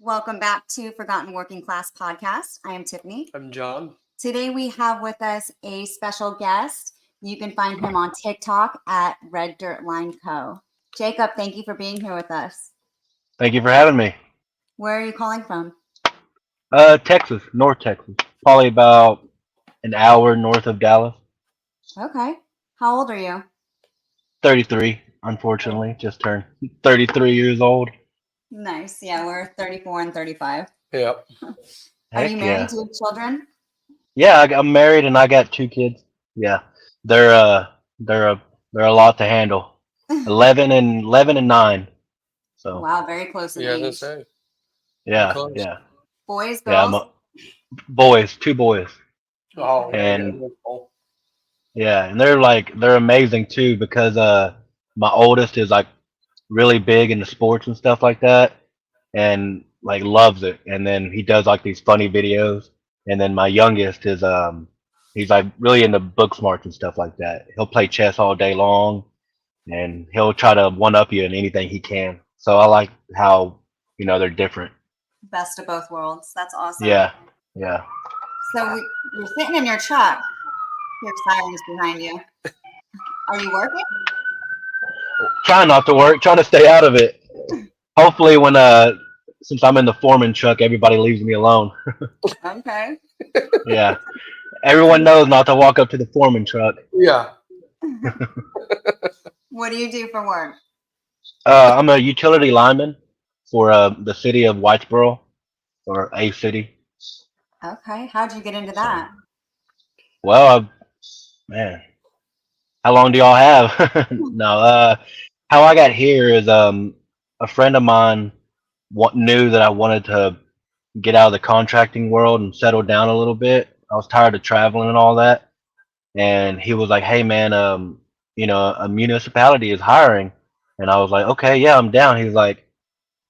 Welcome back to Forgotten Working Class Podcast. I am Tiffany. I'm John. Today we have with us a special guest. You can find him on TikTok at Red Dirt Line Co. Jacob, thank you for being here with us. Thank you for having me. Where are you calling from? Texas, North Texas. Probably about an hour north of Dallas. Okay. How old are you? 33, unfortunately. Just turned 33 years old. Nice. Yeah, we're 34 and 35. Yep. Are you Heck married? yeah. Do you have children? Yeah, I'm married and I got 2 kids. Yeah. They're a lot to handle. 11 and 9. So, Wow, very close in Yeah, age. that's say. yeah, Close. yeah. Boys, Yeah, girls? boys, 2 boys. Oh, yeah. And yeah, and they're amazing too because my oldest is like really big into sports and stuff like that and like loves it, and then he does like these funny videos, and then my youngest is he's like really into book smarts and stuff like that. He'll play chess all day long and he'll try to one up you in anything he can. So I like how they're different. Best of both worlds. That's awesome. Yeah. So you're sitting in your truck. Here's sirens behind you. Are you working? Try not to work, try to stay out of it. Hopefully when since I'm in the foreman truck, everybody leaves me alone. Okay. Yeah. Everyone knows not to walk up to the foreman truck. Yeah. What do you do for work? I'm a utility lineman for the city of Whitesboro, or a city. Okay. How'd you get into that? Well, man, how long do y'all have? No, how I got here is a friend of mine knew that I wanted to get out of the contracting world and settle down a little bit. I was tired of traveling and all that, and he was like, "Hey, man, a municipality is hiring," and I was like, "Okay, yeah, I'm down." He's like,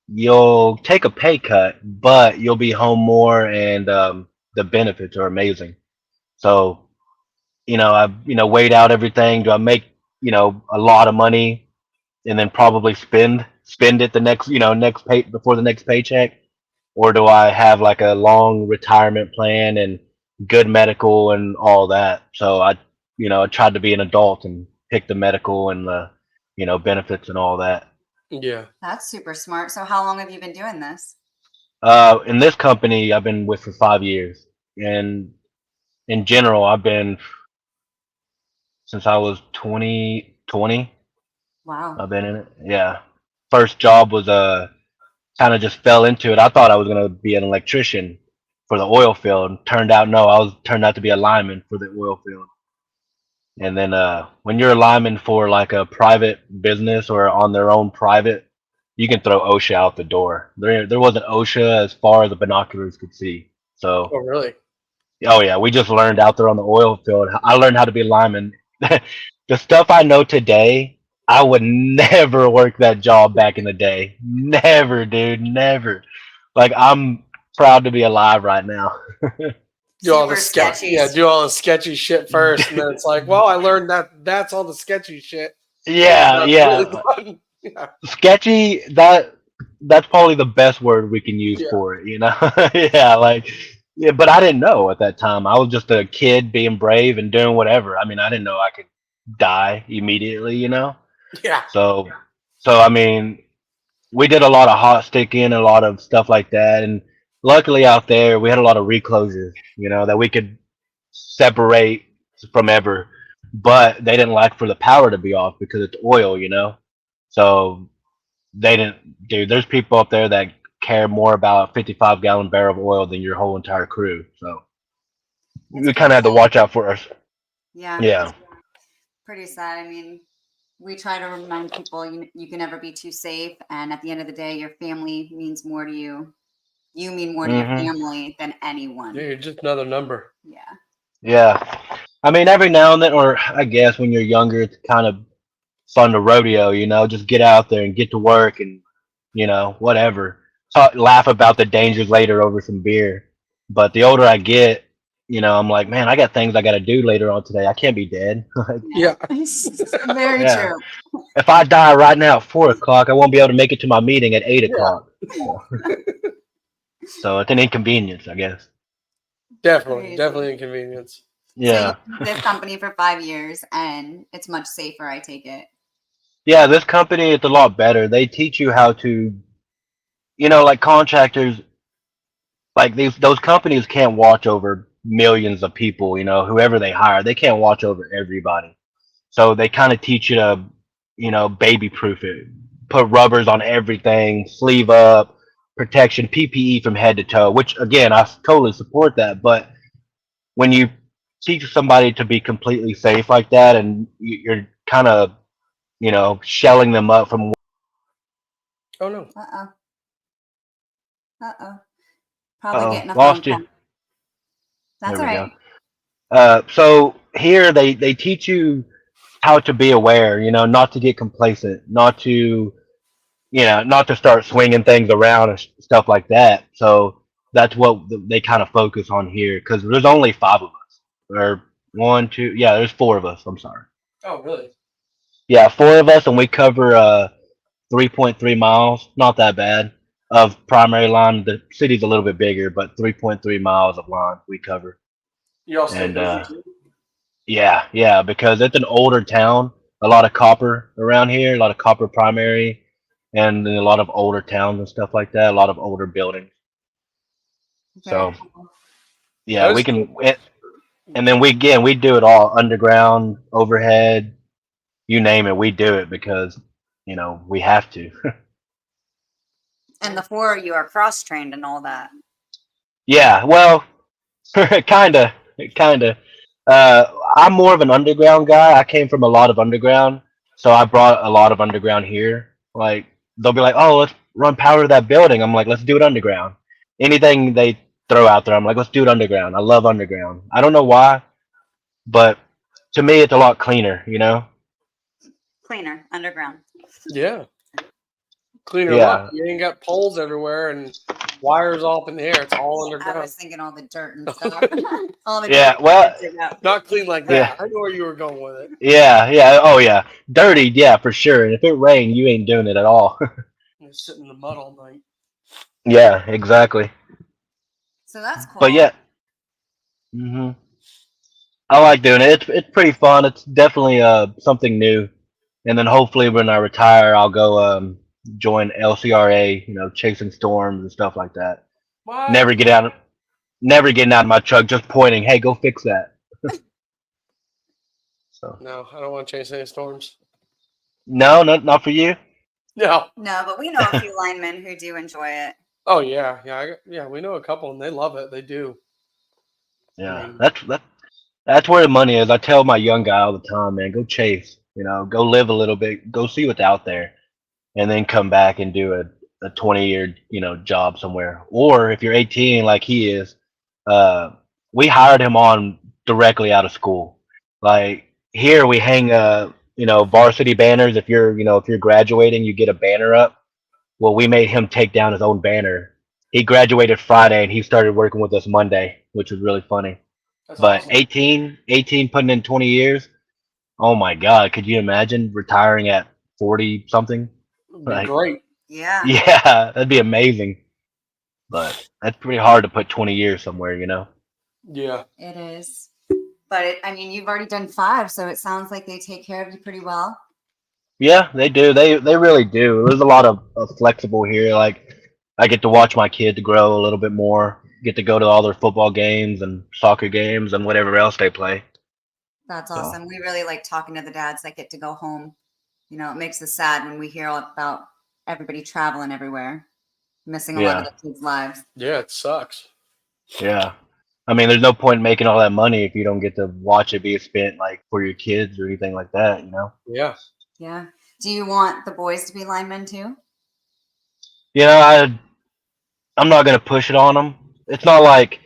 "You'll take a pay cut, but you'll be home more, and the benefits are amazing." So, I weighed out everything. Do I make a lot of money and then probably spend it the next pay before the next paycheck, or do I have like a long retirement plan and good medical and all that? So I tried to be an adult and pick the medical and the benefits and all that. Yeah. That's super smart. So how long have you been doing this? In this company, I've been with for 5 years, and in general, I've been since I was 20. Wow. I've been in it. Yeah. First job was kind of just fell into it. I thought I was gonna be an electrician for the oil field. Turned out no, turned out to be a lineman for the oil field. And then when you're a lineman for like a private business or on their own private, you can throw OSHA out the door. There wasn't OSHA as far as the binoculars could see. So Oh, really? oh yeah, we just learned out there on the oil field. I learned how to be a lineman. The stuff I know today, I would never work that job back in the day. Never, dude, never. Like I'm proud to be alive right now. Do all the Super sketchy. Yeah, do all the sketchy shit first, and then it's like, well, I learned that's all the sketchy shit. Yeah, That's yeah. really fun. Yeah. Sketchy, that's probably the best word we can use Yeah. for it, Yeah, like yeah, but I didn't know at that time. I was just a kid being brave and doing whatever. I mean, I didn't know I could die immediately. Yeah. So I mean, we did a lot of hot sticking, a lot of stuff like that, and luckily out there we had a lot of reclosures, that we could separate from ever. But they didn't like for the power to be off because it's oil. So they didn't, dude. There's people up there that care more about a 55-gallon barrel of oil than your whole entire crew. So It's we kind of had to pretty watch out for us. Yeah. Yeah. Pretty sad. I mean, we try to remind people you can never be too safe. And at the end of the day, your family means more to you. You mean more to your Mhm. family than anyone. Yeah, you're just another number. Yeah. Yeah. I mean, every now and then, or I guess when you're younger, it's kind of fun to rodeo. Just get out there and get to work and whatever. Laugh about the dangers later over some beer. But the older I get, I'm like, man, I got things I got to do later on today. I can't be dead. Yeah. Very Yeah. true. If I die right now at 4 o'clock, I won't be able to make it to my meeting at 8 Yeah. o'clock. So it's an inconvenience, I guess. Definitely Crazy. inconvenience. So you've Yeah. been with this company for 5 years, and it's much safer, I take it. Yeah, this company is a lot better. They teach you how to, like contractors, like those companies can't watch over millions of people, whoever they hire, they can't watch over everybody. So they kind of teach you to, baby proof it, put rubbers on everything, sleeve up, protection, PPE from head to toe, which again, I totally support that. But when you teach somebody to be completely safe like that and you're kind of, shelling them up from, Oh no. Uh-oh. Uh-oh. Probably getting a phone lost you. call. That's There all we right. go. So here they teach you how to be aware, not to get complacent, not to start swinging things around and stuff like that. So that's what they kind of focus on here because there's only five of us, or one, two, yeah, there's four of us. I'm sorry. Oh really? Yeah, four of us, and we cover 3.3 miles. Not that bad of primary line. The city's a little bit bigger, but 3.3 miles of line we cover. You all stay And busy too? yeah, because it's an older town. A lot of copper around here, a lot of copper primary, and then a lot of older towns and stuff like that. A lot of older buildings. Very So cool. yeah, That we is can, cool. and then we do it all underground, overhead, you name it. We do it because we have to. And the four of you are cross-trained and all that. Yeah, well, kinda, kinda. I'm more of an underground guy. I came from a lot of underground, so I brought a lot of underground here. Like they'll be like, "Oh, let's run power to that building." I'm like, "Let's do it underground." Anything they throw out there, I'm like, "Let's do it underground." I love underground. I don't know why, but to me, it's a lot cleaner. Cleaner, underground. Yeah. Cleaner what? Yeah, You ain't got poles everywhere and wires all up in the air. It's all I underground. was thinking all the dirt and stuff. All the yeah. dirt you Well, gotta dig up. Not clean like yeah, that. I know where you were going with it. yeah. Oh, yeah. Dirty, yeah, for sure. And if it rained, you ain't doing it at all. You're sitting in the mud all night. Yeah, exactly. So that's But cool. yeah. I like doing it. It's pretty fun. It's definitely something new. And then hopefully when I retire, I'll go join LCRA. Chasing storms and stuff like that. What? Never get out. Never getting out of my truck, just pointing. Hey, go fix that. So No, I don't want to chase any storms. no, not for you. No. No, but we know a few linemen who do enjoy it. Oh yeah, yeah, yeah. We know a couple and they love it. They do. I Yeah, mean, that's where the money is. I tell my young guy all the time, man, go chase. Go live a little bit. Go see what's out there. And then come back and do a 20-year job somewhere. Or if you're 18 like he is, uh we hired him on directly out of school. Like here we hang varsity banners. If you're graduating, you get a banner up. Well, we made him take down his own banner. He graduated Friday and he started working with us Monday, which was really funny. that's But awesome. 18 putting in 20 years, oh my god, could you imagine retiring at 40 something? It'd be Like, great. Yeah, yeah, that'd be amazing. But that's pretty hard to put 20 years somewhere. Yeah. it is. But I mean, you've already done 5, so it sounds like they take care of you pretty well. Yeah, they do. They really do. There's a lot of flexible here. Like I get to watch my kids grow a little bit more. Get to go to all their football games and soccer games and whatever else they play. That's So awesome. We really like talking to the dads that get to go home. It makes us sad when we hear all about everybody traveling everywhere, missing a lot of yeah, the kids' lives. Yeah, it sucks. yeah. I mean, there's no point in making all that money if you don't get to watch it be spent like for your kids or anything like that. Yeah. Yeah. Do you want the boys to be linemen too? You know, I'm not gonna push it on them. It's not like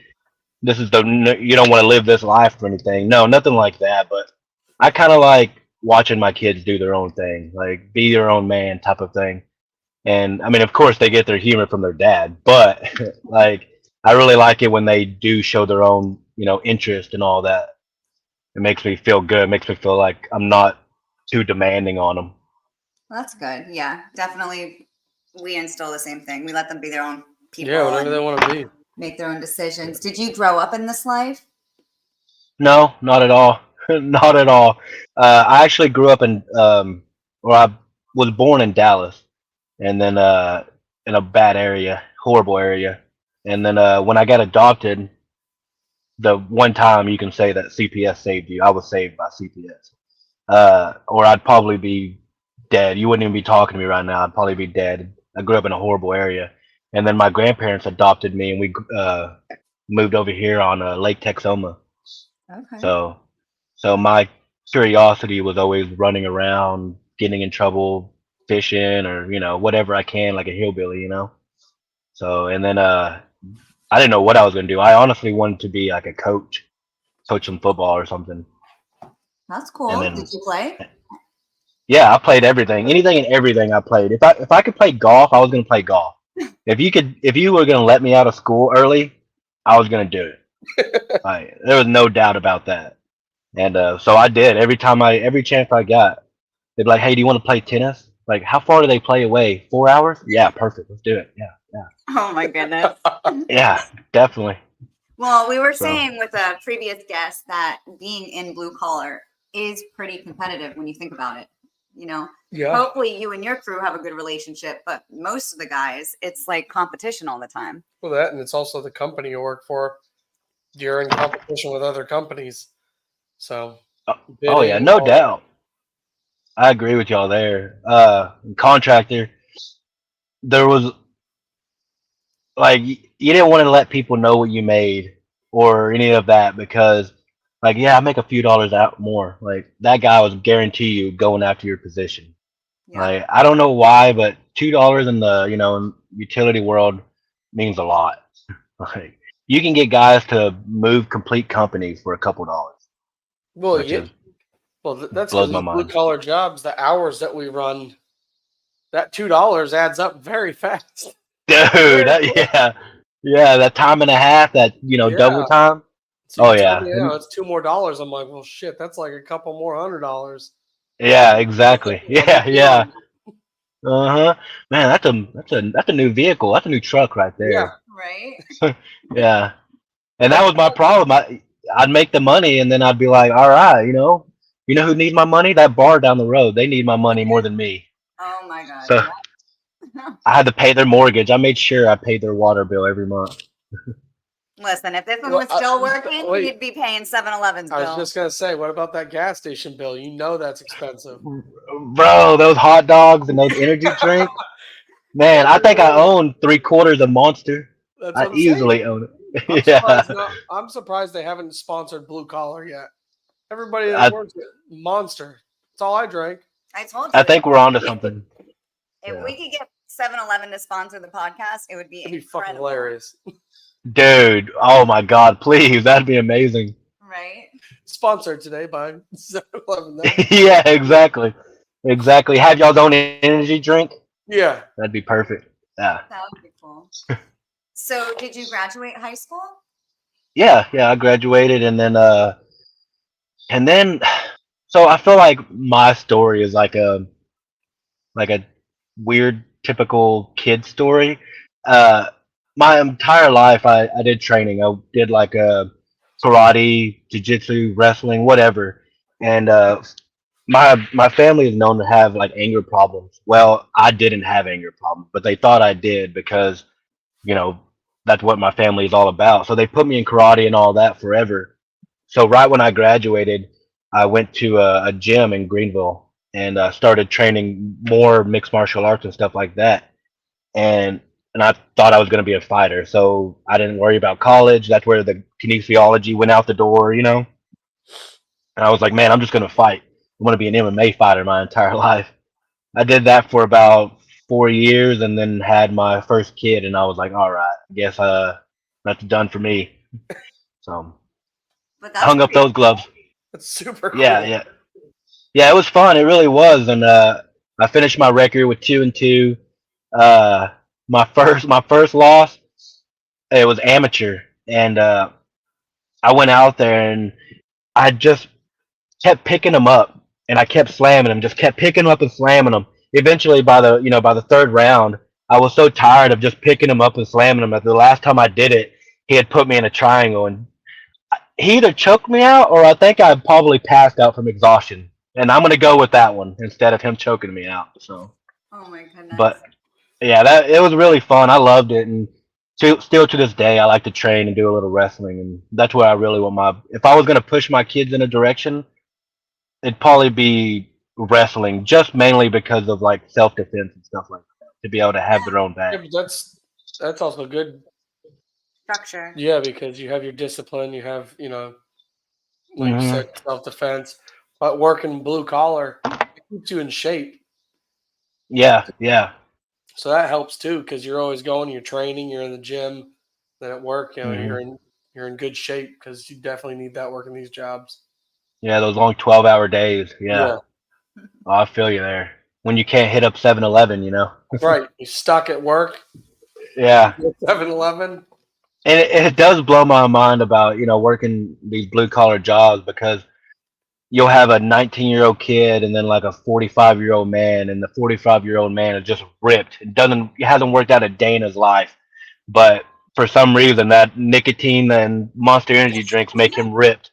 this is you don't want to live this life or anything. No, nothing like that. But I kind of like watching my kids do their own thing, like be their own man type of thing. And I mean, of course, they get their humor from their dad, but like I really like it when they do show their own, interest and all that. It makes me feel good. It makes me feel like I'm not too demanding on them. Well, that's good. Yeah, definitely. We instill the same thing. We let them be their own people Yeah, whatever and they want to be. make their own decisions. Did you grow up in this life? No, not at all. Not at all. I actually grew up I was born in Dallas, and then in a bad area, horrible area. And then when I got adopted, the one time you can say that CPS saved you, I was saved by CPS. Or I'd probably be dead. You wouldn't even be talking to me right now. I'd probably be dead. I grew up in a horrible area, and then my grandparents adopted me, and we moved over here on Lake Texoma. Okay. So, so my curiosity was always running around, getting in trouble, fishing, or whatever I can, like a hillbilly, So, and then I didn't know what I was gonna do. I honestly wanted to be like a coach some football or something. That's And cool. Did then you play? yeah, I played everything, anything and everything. I played. If I could play golf, I was gonna play golf. If you were gonna let me out of school early, I was gonna do it. There was no doubt about that. And so I did. Every chance I got, they'd be like, "Hey, do you want to play tennis? Like, how far do they play away? 4 hours? Yeah, perfect. Let's do it. Yeah, Oh my goodness. yeah, definitely." Well, we were So saying with a previous guest that being in blue collar is pretty competitive when you think about it. Yeah. Hopefully you and your crew have a good relationship, but most of the guys, it's like competition all the time. Well, that, and it's also the company you work for. You're in competition with other companies. So, oh yeah, bidding, no all that. doubt. I agree with y'all there. Contractor, there was like you didn't want to let people know what you made or any of that because like yeah, I make a few dollars out more. Like that guy was guarantee you going after your position. Yeah. Like I don't know why, but $2 in the utility world means a lot. Like you can get guys to move complete companies for a couple dollars, Well, which yeah. is Well, that's because blows my these blue mind. collar jobs, the hours that we run, that $2 adds up very fast. Dude, Very quick. yeah, that time and a half, that double Yeah. time. So Oh you tell yeah, me, it's $2 more. I'm like, well, shit, that's like a couple more $100. yeah, exactly. I'm with Yeah, you yeah. on. Uh-huh. Man, that's a new vehicle. That's a new truck right Yeah. there. Right. Yeah. And that was my problem. I'd make the money and then I'd be like, all right, who needs my money? That bar down the road. They need my money more than me. Oh my God. So Yeah. I had to pay their mortgage. I made sure I paid their water bill every month. Listen, if this one Well, was still working, wait. you'd be paying 7-Eleven's I was bill. just gonna say, what about that gas station bill? You know that's expensive. Bro, those hot dogs and those energy drinks. Man, I think I own 3/4 of Monster. That's I what I'm saying. easily own I'm it. surprised. Yeah. No, I'm surprised they haven't sponsored blue collar yet. Everybody that I works at Monster. That's all I drank. I told I you, think we're onto something. if Yeah. we could get 7-Eleven to sponsor the podcast, it would be It'd be fucking incredible. hilarious. Dude, oh my god, please, that'd be amazing. Right? Sponsored today by 7-Eleven. Yeah, exactly. Exactly. Have y'all's own energy drink? Yeah. That'd be perfect. Yeah. That would be cool. So, did you graduate high school? Yeah, I graduated and then so I feel like my story is like a weird typical kid story. Uh my entire life I did training. I did like karate, jiu-jitsu, wrestling, whatever. And my family is known to have like anger problems. Well, I didn't have anger problems, but they thought I did because you know that's what my family is all about. So they put me in karate and all that forever. So right when I graduated, I went to a gym in Greenville and started training more mixed martial arts and stuff like that. And I thought I was going to be a fighter, so I didn't worry about college. That's where the kinesiology went out the door. And I was like, man, I'm just going to fight. I want to be an MMA fighter my entire life. I did that for about 4 years and then had my first kid, and I was like, all right, I guess that's done for me. So But that's hung up pretty those gloves. That's super cool. Yeah, it was fun. It really was, and I finished my record with 2-2. Uh, my first loss, it was amateur, and I went out there and I just kept picking them up, and I kept slamming them, just kept picking them up and slamming them. Eventually, by the third round, I was so tired of just picking him up and slamming him. The last time I did it, he had put me in a triangle, and he either choked me out or I think I probably passed out from exhaustion. And I'm gonna go with that one instead of him choking me out. So, Oh my goodness. but yeah, that it was really fun. I loved it, and still to this day, I like to train and do a little wrestling, and that's where I really want my. If I was gonna push my kids in a direction, it'd probably be wrestling, just mainly because of like self defense and stuff like that, to be able to have their own Yeah, bag. but that's also good. Structure. Yeah, because you have your discipline, you have, like you Hmm. said, self defense, but working blue collar, it keeps you in shape. Yeah, yeah. So that helps too, because you're always going, you're training, you're in the gym, then at work, Hmm. you're in good shape because you definitely need that working these jobs. Yeah, those long 12-hour days. Yeah. Yeah, Oh, I feel you there. When you can't hit up 7-Eleven, you know? right. You stuck at work, Yeah. 7-Eleven. And it does blow my mind about, working these blue collar jobs because you'll have a 19-year-old kid and then like a 45-year-old man, and the 45-year-old man is just ripped. It hasn't worked out a day in his life. But for some reason, that nicotine and Monster Energy drinks make him ripped.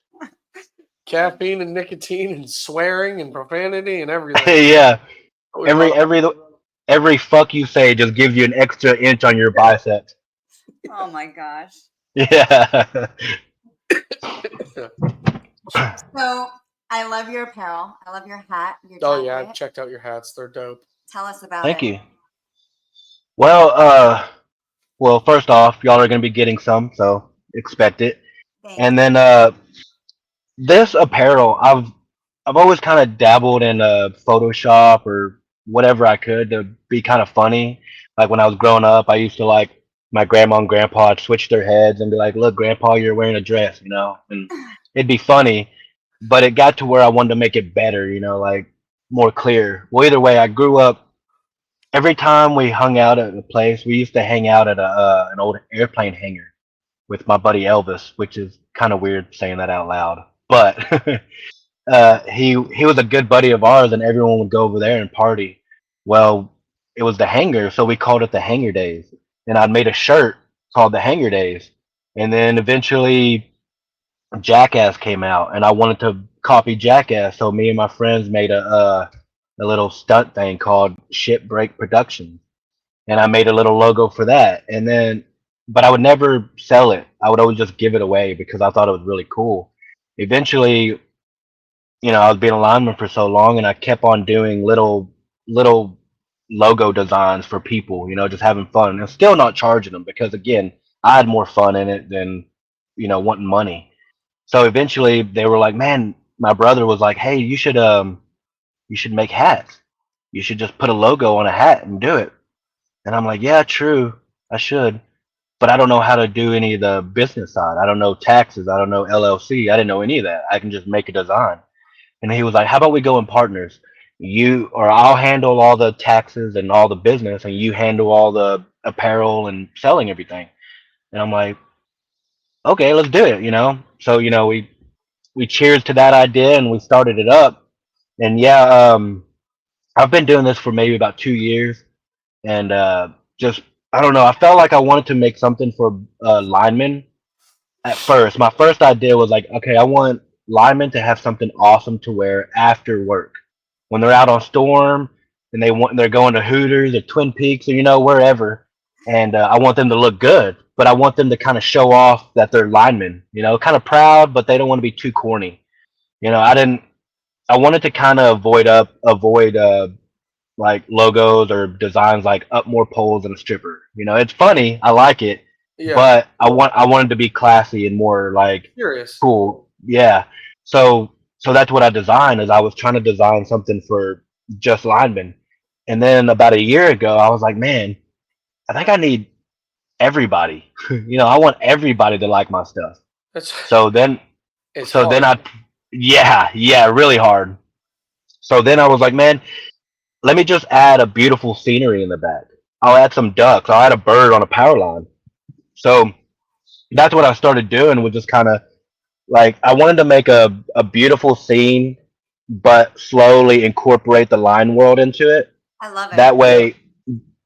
Caffeine and nicotine and swearing and profanity and everything. Yeah. We love Every every every fuck you say just gives you an extra inch on your biceps. Oh my gosh. Yeah. it. So I love your apparel. I love your hat, your Oh yeah, I've jacket. checked out your hats. They're dope. Tell us about Thank it. you. Well, first off, y'all are gonna be getting some, so expect it. Thank And you. then this apparel, I've always kind of dabbled in Photoshop or whatever I could to be kind of funny. Like when I was growing up, I used to like my grandma and grandpa would switch their heads and be like, "Look, grandpa, you're wearing a dress," and it'd be funny. But it got to where I wanted to make it better, like more clear. Well, either way, I grew up. Every time we hung out at a place, we used to hang out at an old airplane hangar with my buddy Elvis, which is kind of weird saying that out loud. But he was a good buddy of ours, and everyone would go over there and party. Well, it was the hangar, so we called it the Hangar Days, and I'd made a shirt called the Hangar Days, and then eventually Jackass came out, and I wanted to copy Jackass, so me and my friends made a little stunt thing called Shipbreak Productions, and I made a little logo for that. And then, but I would never sell it. I would always just give it away because I thought it was really cool. Eventually, I was being a lineman for so long, and I kept on doing little logo designs for people. Just having fun, and still not charging them because again, I had more fun in it than wanting money. So eventually, they were like, "Man," my brother was like, "Hey, you should make hats. You should just put a logo on a hat and do it." And I'm like, "Yeah, true, I should, but I don't know how to do any of the business side. I don't know taxes. I don't know LLC. I didn't know any of that. I can just make a design." And he was like, "How about we go in partners? I'll handle all the taxes and all the business, and you handle all the apparel and selling everything." And I'm like, "Okay, let's do it." So we cheers to that idea and we started it up. And yeah, I've been doing this for maybe about 2 years, and just I don't know. I felt like I wanted to make something for linemen at first. My first idea was like, okay, I want linemen to have something awesome to wear after work when they're out on storm and they're going to Hooters or Twin Peaks or wherever, and I want them to look good, but I want them to kind of show off that they're linemen. Kind of proud, but they don't want to be too corny. I didn't. I wanted to kind of avoid like logos or designs like up more poles than a stripper. It's funny. I like it, Yeah, but I wanted to be classy and more like curious. cool. Yeah. So that's what I designed is I was trying to design something for just linemen. And then about a year ago, I was like, man, I think I need everybody. I want everybody to like my stuff. That's So then, it's so then hard. yeah, really hard. So then I was like, man, let me just add a beautiful scenery in the back. I'll add some ducks. I'll add a bird on a power line. So that's what I started doing was just kind of like I wanted to make a beautiful scene, but slowly incorporate the line world into it. I love it. That way,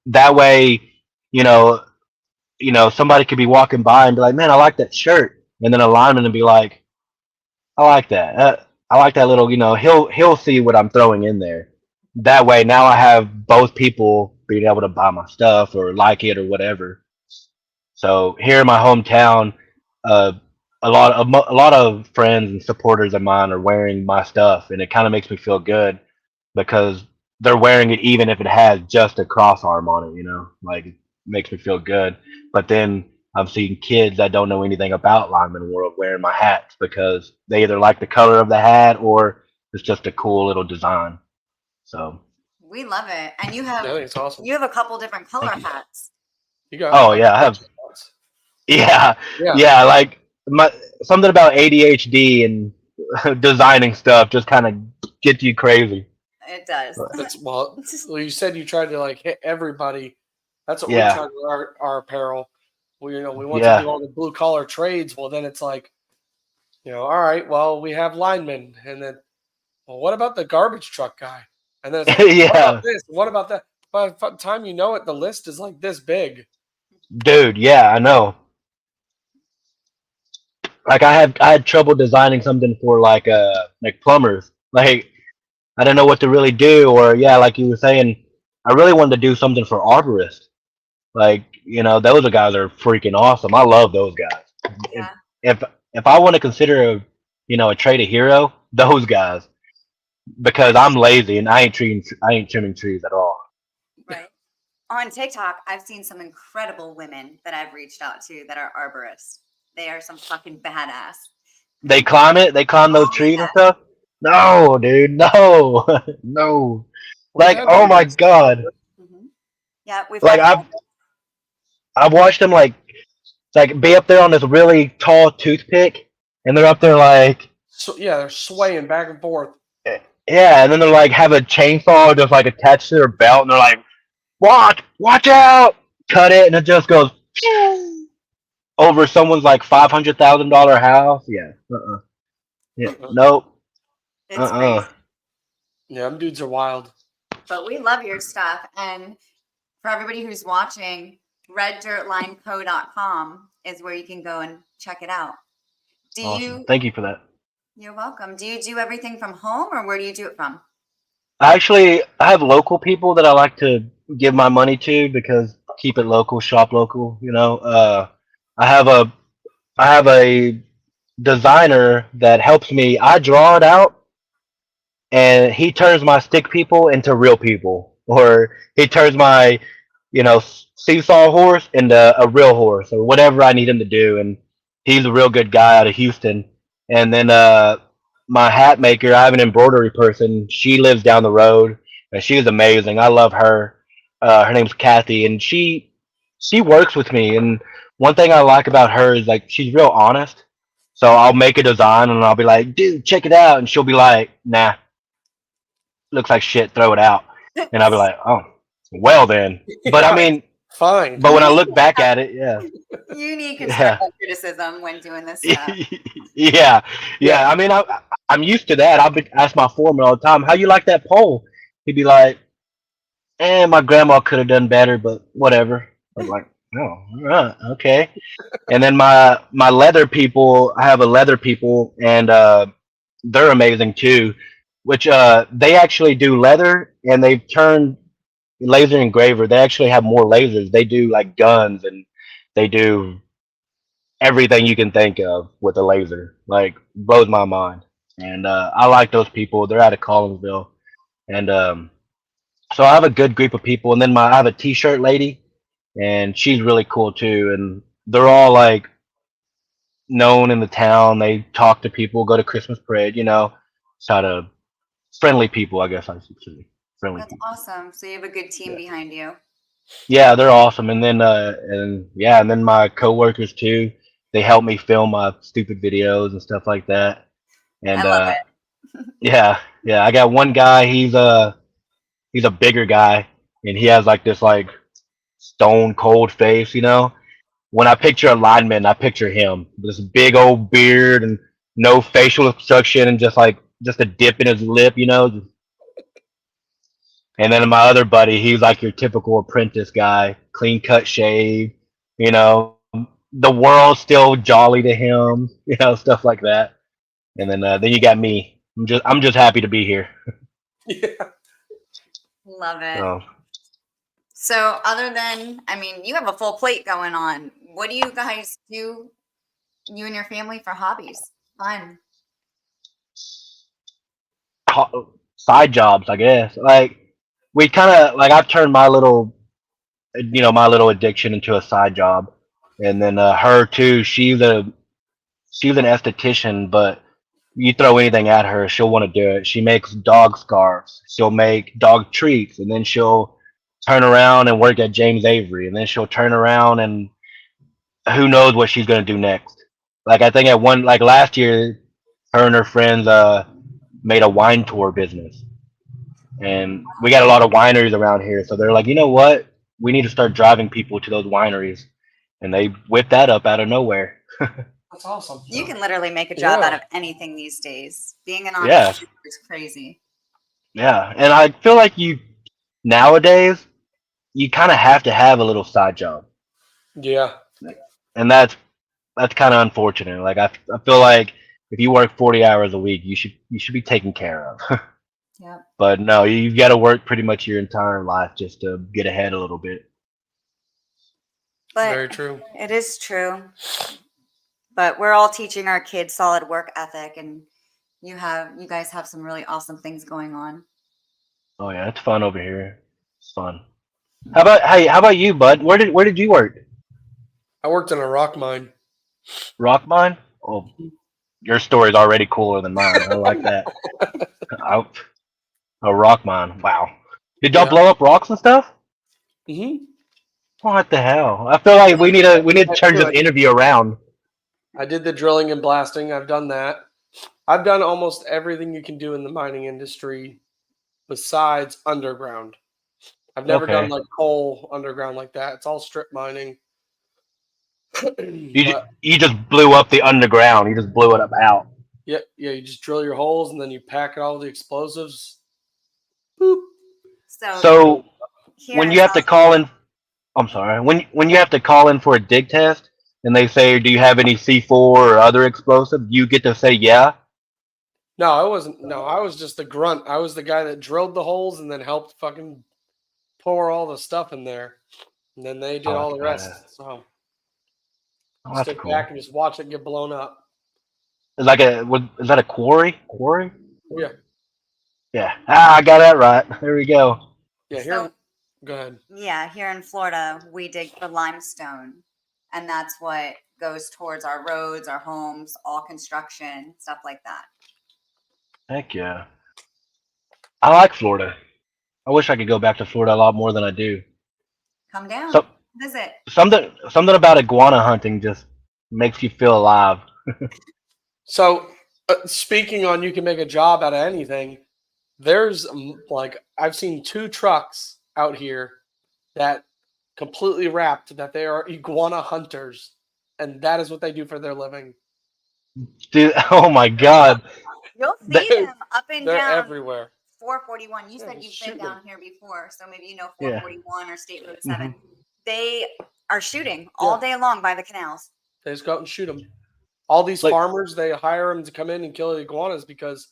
That way, you know, somebody could be walking by and be like, "Man, I like that shirt," and then a lineman would be like, "I like that. I like that little." He'll see what I'm throwing in there. That way, now I have both people being able to buy my stuff or like it or whatever. So here in my hometown, uh, a lot of friends and supporters of mine are wearing my stuff, and it kind of makes me feel good because they're wearing it even if it has just a cross arm on it. Like it makes me feel good. But then I'm seeing kids that don't know anything about lineman world wearing my hats because they either like the color of the hat or it's just a cool little design. So We love it. And I think it's awesome. you have a couple different color thank you. hats. You got Oh like yeah, I have. spots. Yeah, Yeah. yeah. Like something about ADHD and designing stuff just kind of gets you crazy. It does. That's well. You said you tried to like hit everybody. That's what we Yeah, tried with our apparel. We want to do yeah, all the blue collar trades. Well, then it's like, all right. Well, we have linemen, and then, well, what about the garbage truck guy? And then it's like, what about yeah, this? What about that? By the time you know it, the list is like this big. dude. Yeah, I know. Like I had trouble designing something for like plumbers. Like I didn't know what to really do, or yeah, like you were saying, I really wanted to do something for arborists. Like those are guys are freaking awesome. I love those guys. If Yeah. if if I want to consider a trade a hero, those guys, because I'm lazy and I ain't trimming trees at all. Right. On TikTok, I've seen some incredible women that I've reached out to that are arborists. They are some fucking badass. They climb it. They climb those Oh trees and yeah. stuff. No, dude, no, no. We Like, had oh one my once. god. Yeah, we've Like had I've watched them like be up there on this really tall toothpick, and they're up there like So yeah, they're swaying back and forth. yeah, and then they're like have a chainsaw just like attached to their belt, and they're like, watch out, cut it, and it just goes over someone's like $500,000 house. Yeah, yeah, nope, it's crazy. Yeah, them dudes are wild. But we love your stuff. And for everybody who's watching, reddirtlineco.com is where you can go and check it out. Awesome. Thank you for that. You're welcome. Do you do everything from home or where do you do it from? Actually, I have local people that I like to give my money to because keep it local, shop local. I have a I have a designer that helps me. I draw it out, and he turns my stick people into real people, or he turns my seesaw horse into a real horse, or whatever I need him to do. And he's a real good guy out of Houston. And then my hat maker, I have an embroidery person. She lives down the road, and she's amazing. I love her. Her name's Kathy, and she works with me. And one thing I like about her is like she's real honest. So I'll make a design and I'll be like, dude, check it out, and she'll be like, nah, looks like shit, throw it out. And I'll be like, oh, well then. But I mean, Fine. but when I look back at it, yeah, You need yeah, constructive criticism when doing this stuff. yeah, yeah. I mean, I'm used to that. I've been asked my foreman all the time, how you like that pole? He'd be like, my grandma could have done better, but whatever. I'm like, oh, all right, okay. And then my leather people, I have a leather people, and they're amazing too. Which they actually do leather, and they've turned laser engraver. They actually have more lasers. They do like guns, and they do everything you can think of with a laser. Like blows my mind. And I like those people. They're out of Collinsville, and so I have a good group of people. And then I have a T-shirt lady, and she's really cool too. And they're all like known in the town. They talk to people, go to Christmas parade. Sort of friendly people, I guess I should say. Friendly That's people. awesome. So you have a good team Yeah. behind you. Yeah, they're awesome. And then my coworkers too. They help me film my stupid videos and stuff like that. I And love it. yeah, yeah. I got one guy. He's a bigger guy, and he has like this like stone cold face. When I picture a lineman, I picture him. This big old beard and no facial expression, and just a dip in his lip. And then my other buddy, he's like your typical apprentice guy, clean cut shave, you know, the world's still jolly to him, stuff like that. And then you got me. I'm just happy to be here. Yeah. Love it. So So, other than, I mean, you have a full plate going on. What do you guys do, you and your family, for hobbies? Fun. side jobs, I guess. Like we kind of like I've turned my little addiction into a side job, and then her too. She's an esthetician, but you throw anything at her, she'll want to do it. She makes dog scarves. She'll make dog treats, and then she'll turn around and work at James Avery, and then she'll turn around and who knows what she's gonna do next. Like I think like last year, her and her friends made a wine tour business, and we got a lot of wineries around here. So they're like, you know what? We need to start driving people to those wineries, and they whipped that up out of nowhere. That's awesome. You can literally make a job out Yeah. of anything these days. Being an Yeah, entrepreneur is crazy. yeah, and I feel like nowadays you kind of have to have a little side job, Yeah. and that's kind of unfortunate. Like I feel like if you work 40 hours a week, you should be taken care of. Yep. But no, you've got to work pretty much your entire life just to get ahead a little bit. But Very true. it is true. But we're all teaching our kids solid work ethic, and you guys have some really awesome things going on. Oh yeah, it's fun over here. It's fun. How about you, bud? Where did you work? I worked in a rock mine. Rock mine? Oh, your story's already cooler than mine. I like that. I, a rock mine. Wow. Did y'all Yeah. blow up rocks and stuff? Mm-hmm. What the hell? I feel like we need to turn this interview around. I did the drilling and blasting. I've done that. I've done almost everything you can do in the mining industry besides underground. I've never done Okay. like coal underground like that. It's all strip mining. But You just blew up the underground. You just blew it up out. yeah, you just drill your holes and then you pack all the explosives. Boop. So So here when in you have to South, call in, I'm sorry. When you have to call in for a dig test and they say, "Do you have any C4 or other explosive?" You get to say, "Yeah." No, I wasn't. No, I was just the grunt. I was the guy that drilled the holes and then helped fucking pour all the stuff in there. And then they did Oh, all that's the badass. rest. So Oh, that's stood back cool. and just watch it get blown up. Is that a quarry? Quarry? Oh, yeah. Yeah. I got that right. There we go. Yeah, so here. Go ahead. yeah, here in Florida, we dig for limestone, and that's what goes towards our roads, our homes, all construction, stuff like that. Heck yeah. I like Florida. I wish I could go back to Florida a lot more than I do. Come down, So visit. something about iguana hunting just makes you feel alive. So, speaking on you can make a job out of anything, there's like, I've seen 2 trucks out here that completely wrapped that they are iguana hunters. And that is what they do for their living. Dude, oh my god. You'll see They're, them up and they're down everywhere. 441. You Yeah, said just you've been shoot down them. here before, so maybe you know Yeah. 441 or State Road hmm 7. They are shooting all Yeah, day long by the canals. they just go out and shoot them. All these Like farmers, they hire them to come in and kill the iguanas because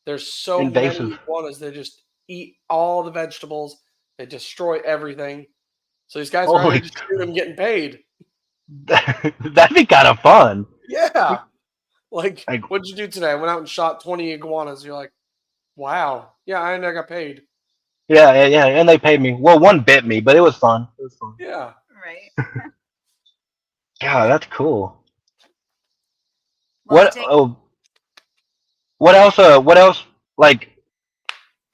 there's so many invasive. iguanas. They just eat all the vegetables. They destroy everything. So these guys are out here Holy, just shooting them, getting paid. that'd be kind of fun. Yeah. Like, Like, what'd you do today? I went out and shot 20 iguanas. You're like, wow. Yeah, I got paid. yeah, yeah, yeah. And they paid me. Well, one bit me, but it was fun. It was fun. Yeah. Right. God, that's cool. Well, What? Jake, Oh, what else? What else? Like,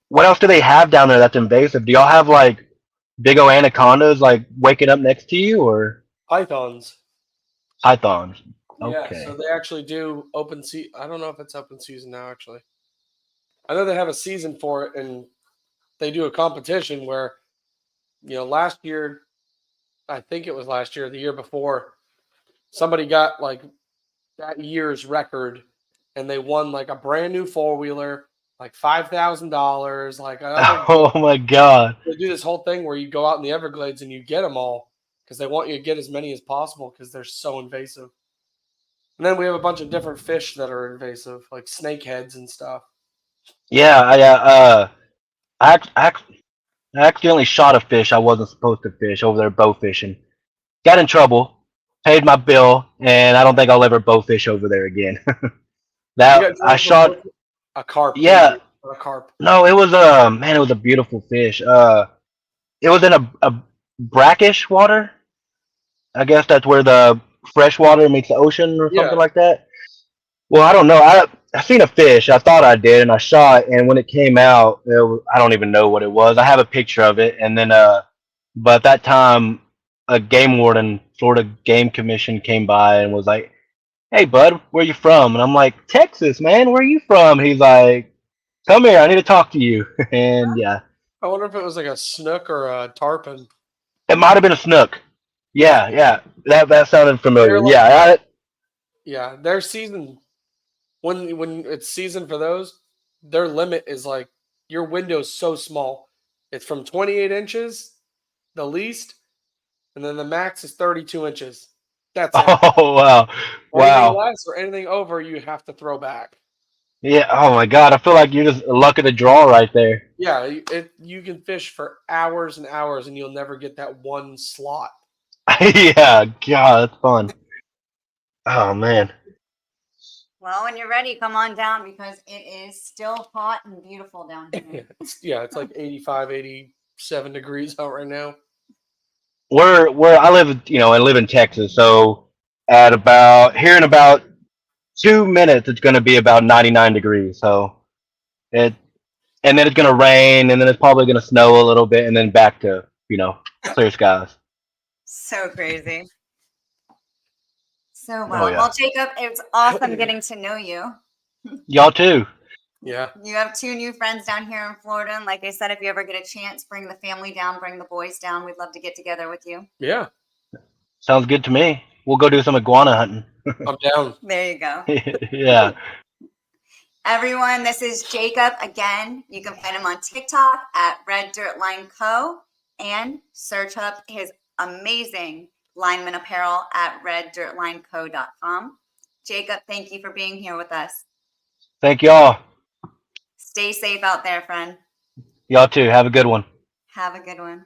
what else do they have down there that's invasive? Do y'all have like big O anacondas like waking up next to you, or Pythons. pythons? Yeah. So Okay. they actually do open sea. I don't know if it's open season now, actually. I know they have a season for it, and they do a competition where, last year, I think it was last year, the year before, somebody got like that year's record, and they won like a brand new 4-wheeler, like $5,000. Like another, Oh my god. they do this whole thing where you go out in the Everglades and you get them all because they want you to get as many as possible because they're so invasive. And then we have a bunch of different fish that are invasive, like snakeheads and stuff. Yeah, I accidentally shot a fish I wasn't supposed to fish over there bow fishing. Got in trouble, paid my bill, and I don't think I'll ever bow fish over there again. You That got I trouble for shot, what? A carp, yeah, maybe. Or a carp. no, it was man, it was a beautiful fish. It was in a brackish water. I guess that's where the fresh water meets the ocean or something Yeah. like that. Well, I don't know. I seen a fish. I thought I did, and I shot. And when it came out, I don't even know what it was. I have a picture of it, and then but at that time, a game warden, Florida Game Commission, came by and was like, "Hey, bud, where you from?" And I'm like, "Texas, man. Where are you from?" He's like, "Come here. I need to talk to you." And yeah, I wonder if it was like a snook or a tarpon. it might have been a snook. Yeah. Yeah. That sounded familiar. They're like, Yeah, yeah, their season, when it's season for those, their limit is like your window's so small. It's from 28 inches, the least, and then the max is 32 inches. That's it. Oh wow, Anything wow. less or anything over, you have to throw back. Yeah. Oh my God. I feel like you're just luck of the draw right there. Yeah, you can fish for hours and hours, and you'll never get that one slot. Yeah. God, that's fun. Oh man. Well, when you're ready, come on down because it is still hot and beautiful down here. It's like 85, 87 degrees out right now. Where I live, I live in Texas, so at about here in about 2 minutes, it's going to be about 99 degrees. So it, and then it's going to rain, and then it's probably going to snow a little bit, and then back to clear skies. So crazy. So Oh well. yeah. Well, Jacob, it's awesome getting to know you. Y'all too. Yeah. You have 2 new friends down here in Florida. And like I said, if you ever get a chance, bring the family down, bring the boys down. We'd love to get together with you. Yeah. Sounds good to me. We'll go do some iguana hunting. I'm down. There you go. Yeah. Everyone, this is Jacob again. You can find him on TikTok at Red Dirt Line Co. and search up his amazing lineman apparel at reddirtlineco.com. Jacob, thank you for being here with us. Thank y'all. Stay safe out there, friend. Y'all too. Have a good one. Have a good one.